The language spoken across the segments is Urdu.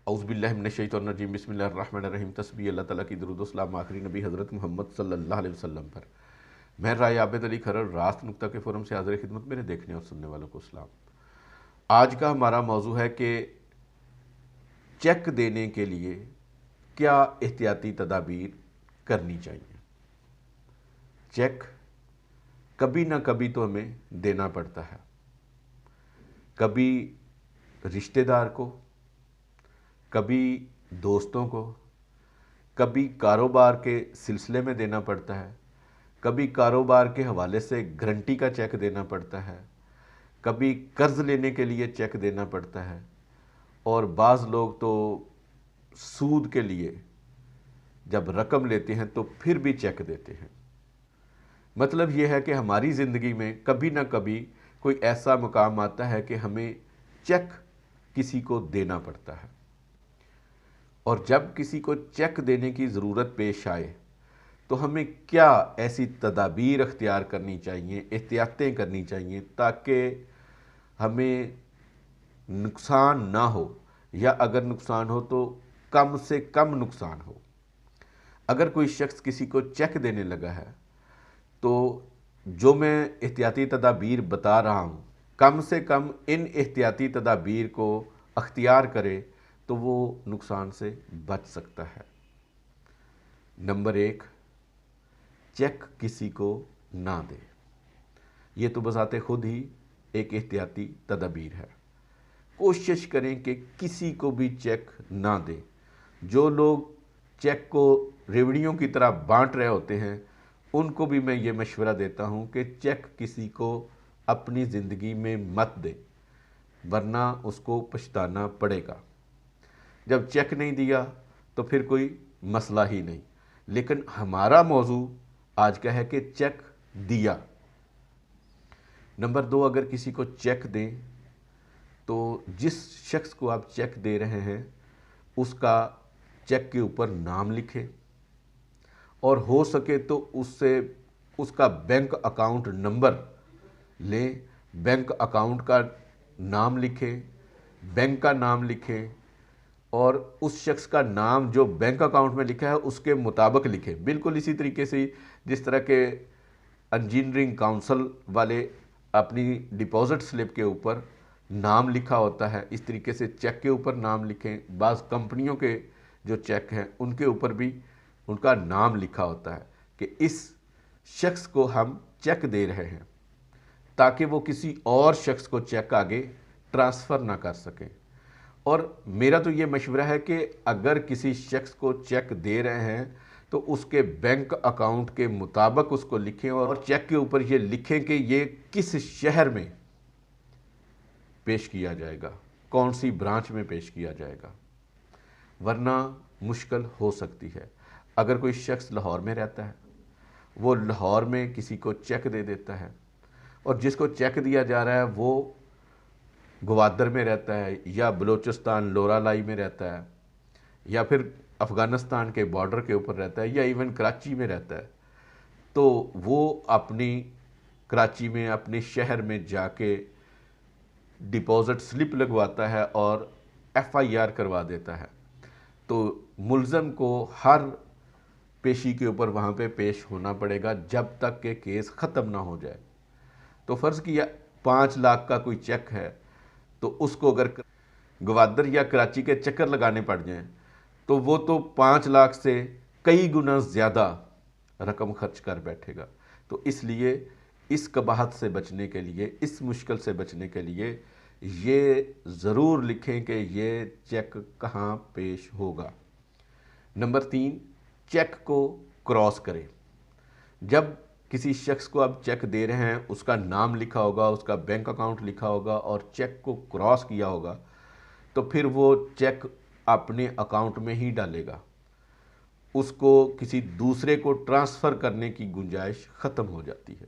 اعوذ باللہ من الشیطان الرجیم، بسم اللہ الرحمن الرحیم۔ تسبیح اللہ تعالیٰ کی، درود و سلام آخری نبی حضرت محمد صلی اللہ علیہ وسلم پر۔ میں رائے عابد علی کھرر راست نقطہ کے فورم سے حاضر خدمت میرے دیکھنے اور سننے والوں کو سلام۔ آج کا ہمارا موضوع ہے کہ چیک دینے کے لیے کیا احتیاطی تدابیر کرنی چاہیے۔ چیک کبھی نہ کبھی تو ہمیں دینا پڑتا ہے، کبھی رشتہ دار کو، کبھی دوستوں کو، کبھی کاروبار کے سلسلے میں دینا پڑتا ہے، کبھی کاروبار کے حوالے سے گارنٹی کا چیک دینا پڑتا ہے، کبھی قرض لینے کے لیے چیک دینا پڑتا ہے، اور بعض لوگ تو سود کے لیے جب رقم لیتے ہیں تو پھر بھی چیک دیتے ہیں۔ مطلب یہ ہے کہ ہماری زندگی میں کبھی نہ کبھی کوئی ایسا مقام آتا ہے کہ ہمیں چیک کسی کو دینا پڑتا ہے، اور جب کسی کو چیک دینے کی ضرورت پیش آئے تو ہمیں کیا ایسی تدابیر اختیار کرنی چاہیے، احتیاطیں کرنی چاہیے تاکہ ہمیں نقصان نہ ہو، یا اگر نقصان ہو تو کم سے کم نقصان ہو۔ اگر کوئی شخص کسی کو چیک دینے لگا ہے تو جو میں احتیاطی تدابیر بتا رہا ہوں، کم سے کم ان احتیاطی تدابیر کو اختیار کرے تو وہ نقصان سے بچ سکتا ہے۔ نمبر 1، چیک کسی کو نہ دے۔ یہ تو بذات خود ہی ایک احتیاطی تدابیر ہے۔ کوشش کریں کہ کسی کو بھی چیک نہ دیں۔ جو لوگ چیک کو ریوڑیوں کی طرح بانٹ رہے ہوتے ہیں ان کو بھی میں یہ مشورہ دیتا ہوں کہ چیک کسی کو اپنی زندگی میں مت دے، ورنہ اس کو پچھتانا پڑے گا۔ جب چیک نہیں دیا تو پھر کوئی مسئلہ ہی نہیں، لیکن ہمارا موضوع آج کا ہے کہ چیک دیا۔ نمبر 2، اگر کسی کو چیک دیں تو جس شخص کو آپ چیک دے رہے ہیں اس کا چیک کے اوپر نام لکھیں، اور ہو سکے تو اس کا بینک اکاؤنٹ نمبر لیں، بینک اکاؤنٹ کا نام لکھیں، بینک کا نام لکھیں، اور اس شخص کا نام جو بینک اکاؤنٹ میں لکھا ہے اس کے مطابق لکھیں۔ بالکل اسی طریقے سے جس طرح کہ انجینئرنگ کاؤنسل والے اپنی ڈپازٹ سلپ کے اوپر نام لکھا ہوتا ہے، اس طریقے سے چیک کے اوپر نام لکھیں۔ بعض کمپنیوں کے جو چیک ہیں ان کے اوپر بھی ان کا نام لکھا ہوتا ہے کہ اس شخص کو ہم چیک دے رہے ہیں، تاکہ وہ کسی اور شخص کو چیک آگے ٹرانسفر نہ کر سکیں۔ اور میرا تو یہ مشورہ ہے کہ اگر کسی شخص کو چیک دے رہے ہیں تو اس کے بینک اکاؤنٹ کے مطابق اس کو لکھیں، اور چیک کے اوپر یہ لکھیں کہ یہ کس شہر میں پیش کیا جائے گا، کون سی برانچ میں پیش کیا جائے گا، ورنہ مشکل ہو سکتی ہے۔ اگر کوئی شخص لاہور میں رہتا ہے، وہ لاہور میں کسی کو چیک دے دیتا ہے، اور جس کو چیک دیا جا رہا ہے وہ گوادر میں رہتا ہے، یا بلوچستان لورا لائی میں رہتا ہے، یا پھر افغانستان کے بارڈر کے اوپر رہتا ہے، یا ایون کراچی میں رہتا ہے، تو وہ اپنی کراچی میں اپنے شہر میں جا کے ڈپازٹ سلپ لگواتا ہے اور ایف آئی آر کروا دیتا ہے، تو ملزم کو ہر پیشی کے اوپر وہاں پہ پیش ہونا پڑے گا جب تک کہ کیس ختم نہ ہو جائے۔ تو فرض کیا 5 لاکھ کا کوئی چیک ہے، تو اس کو اگر گوادر یا کراچی کے چکر لگانے پڑ جائیں تو وہ تو 5 لاکھ سے کئی گنا زیادہ رقم خرچ کر بیٹھے گا۔ تو اس لیے اس قباحت سے بچنے کے لیے، اس مشکل سے بچنے کے لیے یہ ضرور لکھیں کہ یہ چیک کہاں پیش ہوگا۔ نمبر 3، چیک کو کراس کریں۔ جب کسی شخص کو آپ چیک دے رہے ہیں، اس کا نام لکھا ہوگا، اس کا بینک اکاؤنٹ لکھا ہوگا اور چیک کو کراس کیا ہوگا، تو پھر وہ چیک اپنے اکاؤنٹ میں ہی ڈالے گا، اس کو کسی دوسرے کو ٹرانسفر کرنے کی گنجائش ختم ہو جاتی ہے۔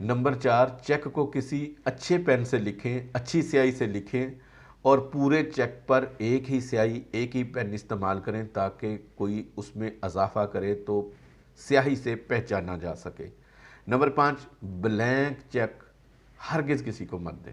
نمبر 4، چیک کو کسی اچھے پین سے لکھیں، اچھی سیاہی سے لکھیں، اور پورے چیک پر ایک ہی سیاہی، ایک ہی پین استعمال کریں تاکہ کوئی اس میں اضافہ کرے تو سیاہی سے پہچانا جا سکے۔ نمبر 5، بلینک چیک ہرگز کسی کو مت دیں۔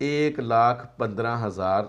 1,15,000